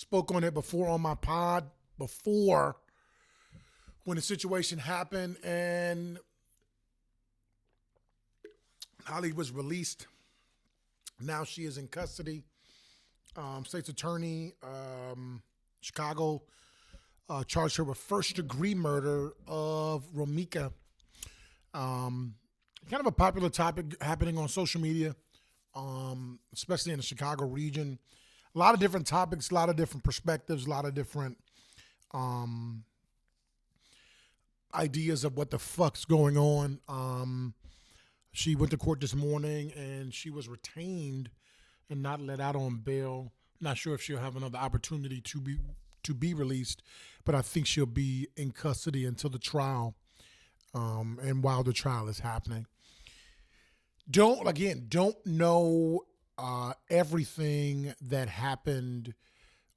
Spoke on it before on my pod, before when the situation happened, and Holly was released. Now she is in custody. State's attorney, Chicago, charged her with first degree murder of Romika. Kind of a popular topic happening on social media, especially in the Chicago region. A lot of different topics, a lot of different perspectives, a lot of different ideas of what the fuck's going on. She went to court this morning and she was retained and not let out on bail. Not sure if she'll have another opportunity to be released, but I think she'll be in custody until the trial, and while the trial is happening. Don't know everything that happened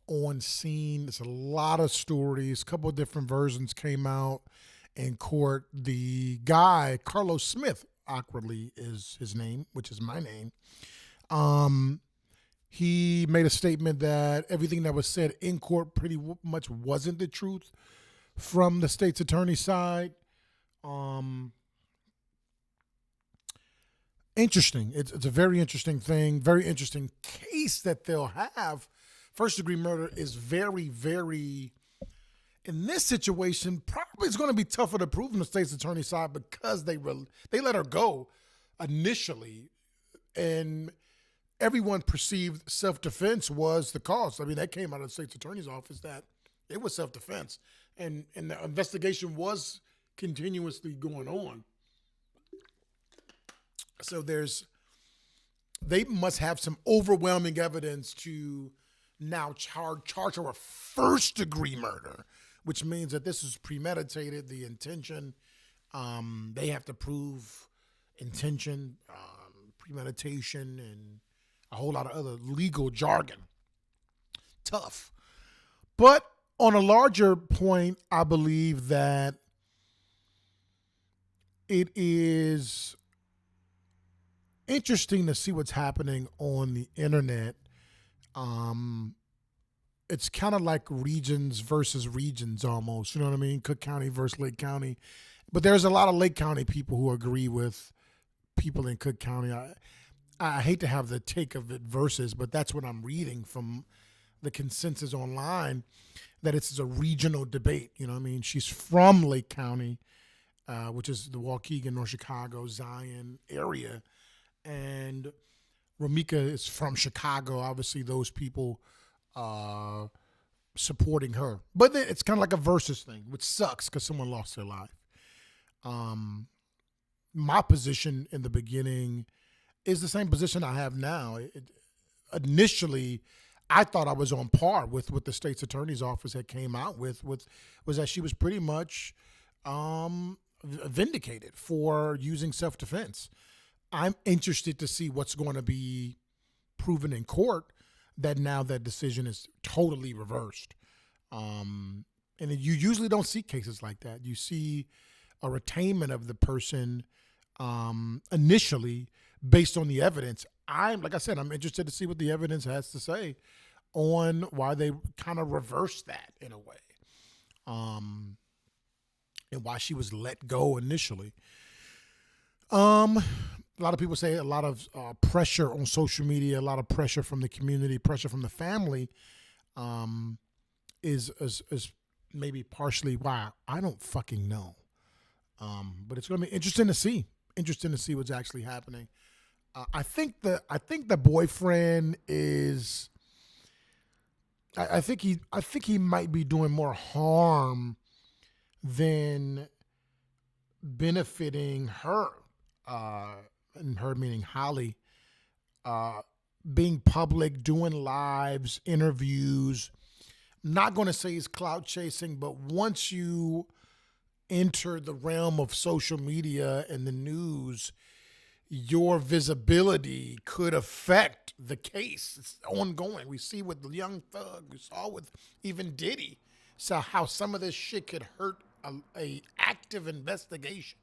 on scene. There's a lot of stories. A couple of different versions came out in court. The guy, Carlos Smith, awkwardly is his name, which is my name. He made a statement that everything that was said in court pretty much wasn't the truth from the state's attorney's side. Interesting. It's a very interesting thing, very interesting case that they'll have. First degree murder is very, very, in this situation, probably it's going to be tougher to prove on the state's attorney's side because they let her go initially, and everyone perceived self-defense was the cause. I mean, that came out of the state's attorney's office that it was self-defense, and the investigation was continuously going on. So they must have some overwhelming evidence to now charge her with first degree murder, which means that this is premeditated, the intention. They have to prove intention, premeditation, and a whole lot of other legal jargon. Tough. But on a larger point, I believe that it is interesting to see what's happening on the internet. It's kind of like regions versus regions almost, you know what I mean? Cook County versus Lake County. But there's a lot of Lake County people who agree with people in Cook County. I hate to have the take of it versus, but that's what I'm reading from the consensus online, that it's a regional debate. You know what I mean? She's from Lake County, which is the Waukegan, North Chicago, Zion area. And Romika is from Chicago. Obviously, those people supporting her. But then it's kind of like a versus thing, which sucks because someone lost their life. My position in the beginning is the same position I have now. Initially, I thought I was on par with what the state's attorney's office had came out with was that she was pretty much vindicated for using self-defense. I'm interested to see what's going to be proven in court, that now that decision is totally reversed. And you usually don't see cases like that. You see a retainment of the person initially based on the evidence. I'm interested to see what the evidence has to say on why they kind of reversed that in a way, and why she was let go initially. A lot of people say a lot of pressure on social media, a lot of pressure from the community, pressure from the family, is maybe partially why. I don't fucking know. But it's going to be interesting to see. Interesting to see what's actually happening. I think the boyfriend is. I think he might be doing more harm than benefiting her. And her meaning Holly, being public, doing lives, interviews. I'm not going to say he's clout chasing, but once you enter the realm of social media and the news, your visibility could affect the case. It's ongoing. We see with Young Thug, we saw with even Diddy, so how some of this shit could hurt a active investigation.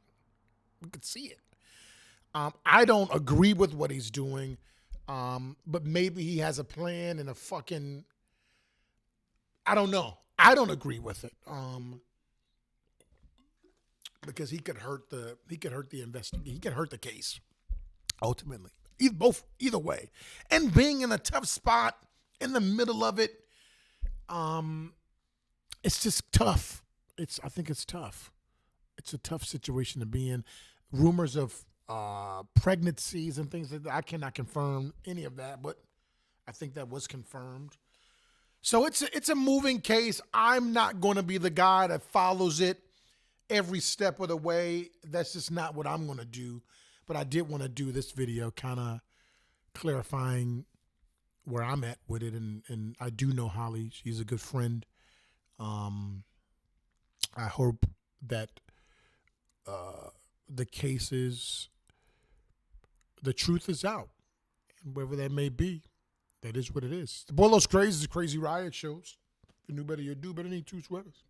We could see it. I don't agree with what he's doing, but maybe he has a plan and a fucking I don't know. I don't agree with it. Because he could hurt the he could hurt the case ultimately. Either way. And being in a tough spot in the middle of it, it's just tough. I think it's tough. It's a tough situation to be in. Rumors of pregnancies and things like that. I cannot confirm any of that, but I think that was confirmed. So it's a moving case. I'm not going to be the guy that follows it every step of the way. That's just not what I'm going to do. But I did want to do this video kind of clarifying where I'm at with it. And I do know Holly. She's a good friend. I hope that the truth is out. And wherever that may be, that is what it is. The BoyLosCrazy is Crazy Riot shows. If you knew better, you'd do better. Need 2 sweaters.